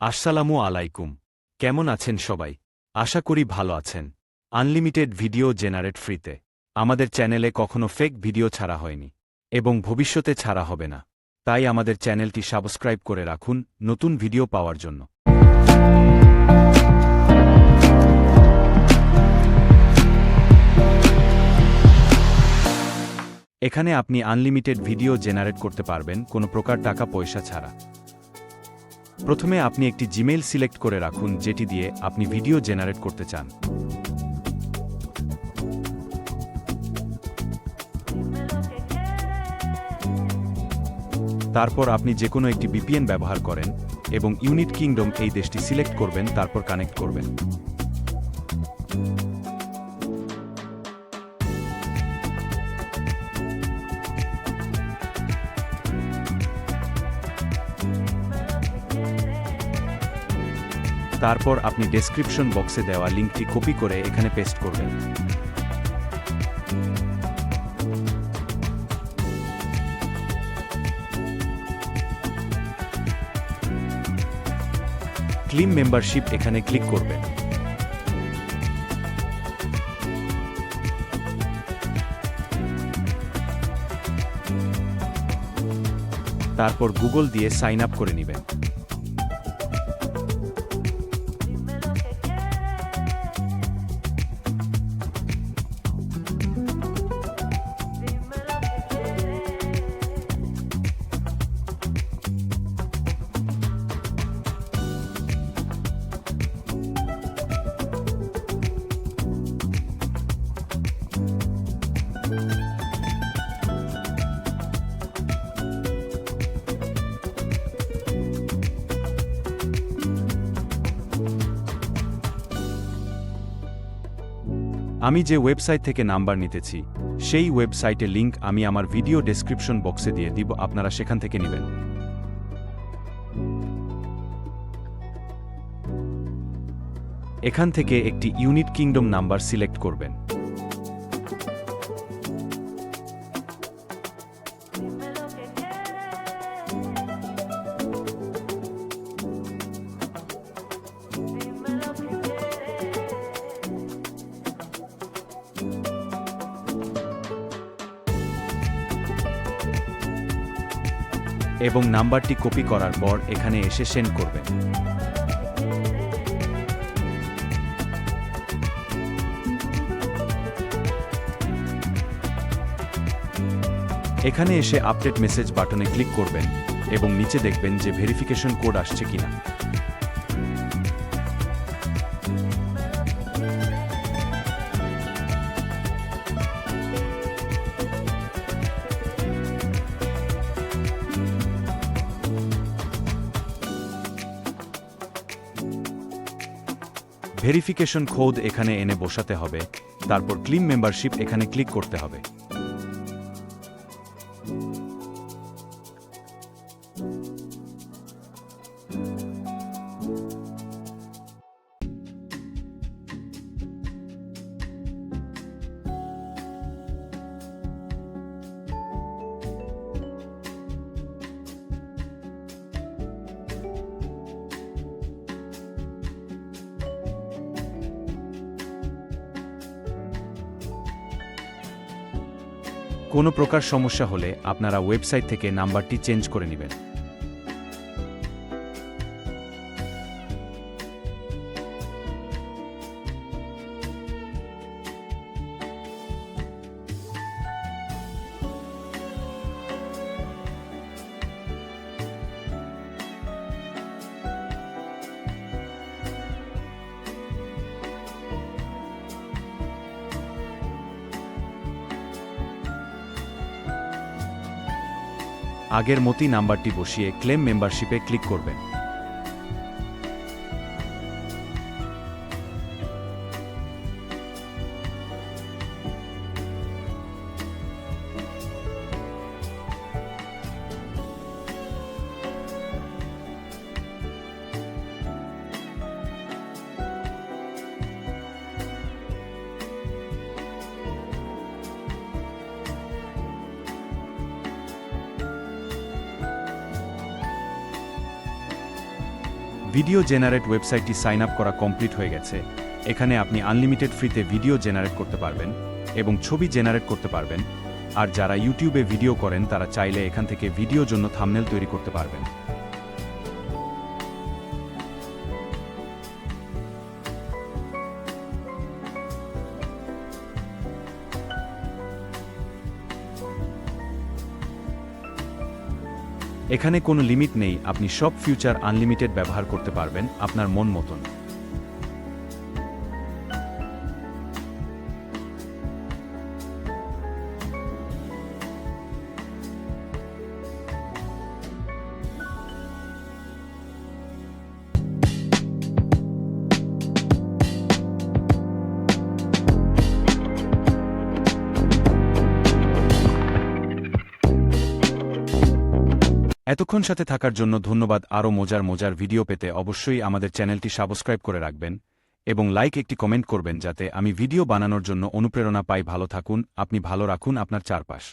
আসসালামু আলাইকুম। কেমন আছেন সবাই? আশা করি ভালো আছেন। আনলিমিটেড ভিডিও জেনারেট ফ্রিতে। আমাদের চ্যানেলে কখনো ফেক ভিডিও ছাড়া হয়নি এবং ভবিষ্যতে ছাড়া হবে না। তাই আমাদের চ্যানেলটি সাবস্ক্রাইব করে রাখুন নতুন ভিডিও পাওয়ার জন্য। এখানে আপনি আনলিমিটেড ভিডিও জেনারেট করতে পারবেন কোনো প্রকার টাকা পয়সা ছাড়া। প্রথমে আপনি একটি জিমেইল সিলেক্ট করে রাখুন যেটি দিয়ে আপনি ভিডিও জেনারেট করতে চান। তারপর আপনি যে কোনো একটি VPN ব্যবহার করেন এবং ইউনাইটেড কিংডম এই দেশটি সিলেক্ট করবেন, তারপর কানেক্ট করবেন। তারপর আপনি ডেসক্রিপশন বক্সে দেওয়া লিঙ্কটি কপি করে এখানে পেস্ট করবেন। ক্লেম মেম্বারশিপ এখানে ক্লিক করবেন। তারপর গুগল দিয়ে সাইন আপ করে নেবেন। আমি যে ওয়েবসাইট থেকে নাম্বার নিতেছি সেই ওয়েবসাইটের লিংক আমি আমার ভিডিও ডেসক্রিপশন বক্সে দিয়ে দিব, আপনারা সেখান থেকে নেবেন। এখান থেকে একটি ইউনাইটেড কিংডম নাম্বার সিলেক্ট করবেন। এবং নাম্বারটি কপি করার পর এখানে এসে সেন্ড করবেন। এখানে এসে আপডেট মেসেজ বাটনে ক্লিক করবেন এবং নিচে দেখবেন যে ভেরিফিকেশন কোড আসছে কিনা। ভেরিফিকেশন কোড এখানে এনে বসাতে হবে, তারপর ক্লেম মেম্বারশিপ এখানে ক্লিক করতে হবে। কোনো প্রকার সমস্যা হলে আপনারা ওয়েবসাইট থেকে নাম্বারটি চেঞ্জ করে নেবেন। আগের মতই নাম্বারটি বসিয়ে ক্লেম মেম্বারশিপে ক্লিক করবেন। ভিডিও জেনারেট ওয়েবসাইটটি সাইন আপ করা কমপ্লিট হয়ে গেছে। এখানে আপনি আনলিমিটেড ফ্রিতে ভিডিও জেনারেট করতে পারবেন এবং ছবি জেনারেট করতে পারবেন। আর যারা ইউটিউবে ভিডিও করেন তারা চাইলে এখান থেকে ভিডিওর জন্য থাম্বনেল তৈরি করতে পারবেন। এখানে কোনো লিমিট নেই, আপনি সব ফিউচার আনলিমিটেড ব্যবহার করতে পারবেন আপনার মন মতন। এতক্ষণ সাথে থাকার জন্য ধন্যবাদ। আরও মজার ভিডিও পেতে অবশ্যই আমাদের চ্যানেলটি সাবস্ক্রাইব করে রাখবেন এবং একটি কমেন্ট করবেন যাতে আমি ভিডিও বানানোর জন্য অনুপ্রেরণা পাই। ভালো থাকুন, আপনি ভালো রাখুন আপনার চারপাশ।